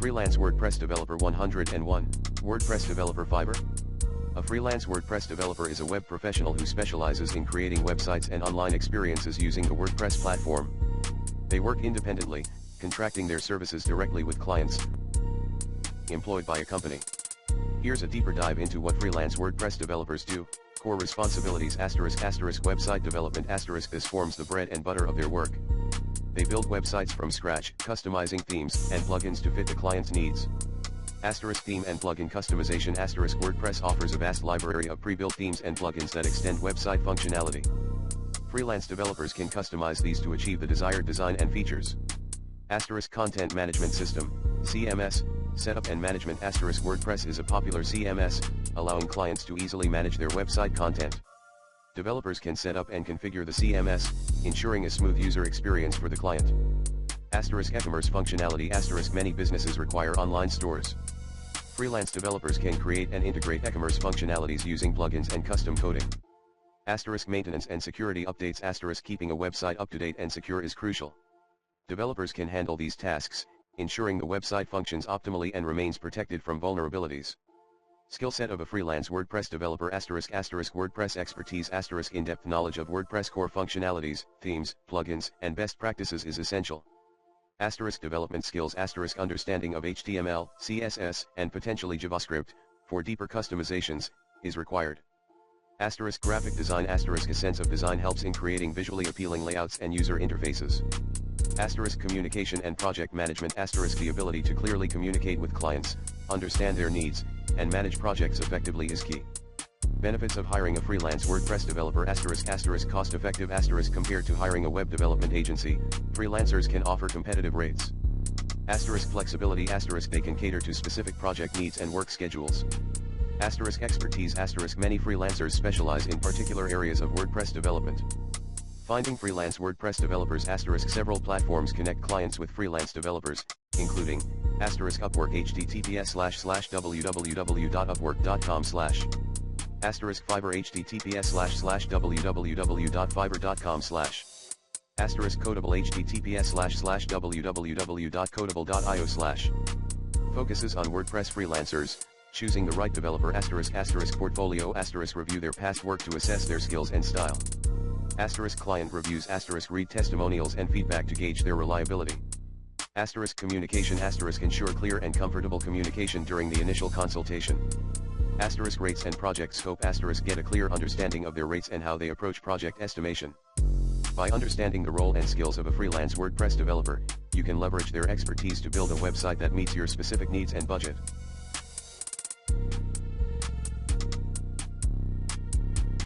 Freelance WordPress Developer 101, WordPress Developer Fiverr. A freelance WordPress developer is a web professional who specializes in creating websites and online experiences using the WordPress platform. They work independently, contracting their services directly with clients employed by a company. Here's a deeper dive into what freelance WordPress developers do. Core responsibilities ***, website development ***. This forms the bread and butter of their work. They build websites from scratch, customizing themes and plugins to fit the client's needs. Theme and plugin customization ***. WordPress offers a vast library of pre-built themes and plugins that extend website functionality. Freelance developers can customize these to achieve the desired design and features. Content management system, CMS, setup and management ***. WordPress is a popular CMS, allowing clients to easily manage their website content. Developers can set up and configure the CMS, ensuring a smooth user experience for the client. E-commerce functionality ***. Many businesses require online stores. Freelance developers can create and integrate e-commerce functionalities using plugins and custom coding. Maintenance and security updates ***. Keeping a website up to date and secure is crucial. Developers can handle these tasks, ensuring the website functions optimally and remains protected from vulnerabilities. Skill set of a freelance WordPress developer ***. WordPress expertise ***. In-depth knowledge of WordPress core functionalities, themes, plugins, and best practices is essential. Development skills ***. Understanding of HTML, CSS, and potentially JavaScript, for deeper customizations, is required. Graphic design ***. A sense of design helps in creating visually appealing layouts and user interfaces. Communication and project management ***. The ability to clearly communicate with clients, understand their needs, and manage projects effectively is key. Benefits of hiring a freelance WordPress developer ***. Cost effective ***. Compared to hiring a web development agency, freelancers can offer competitive rates. Flexibility ***. They can cater to specific project needs and work schedules. Expertise ***. Many freelancers specialize in particular areas of WordPress development. Finding freelance WordPress developers ***. Several platforms connect clients with freelance developers, including Upwork https://www.upwork.com/ Fiverr https://www.fiverr.com/ Codeable https://www.codeable.io/ Focuses on WordPress freelancers, choosing the right developer ***. Portfolio ***. Review their past work to assess their skills and style. Client reviews ***. Read testimonials and feedback to gauge their reliability. Communication ***. Ensure clear and comfortable communication during the initial consultation. Rates and project scope ***. Get a clear understanding of their rates and how they approach project estimation. By understanding the role and skills of a freelance WordPress developer, you can leverage their expertise to build a website that meets your specific needs and budget.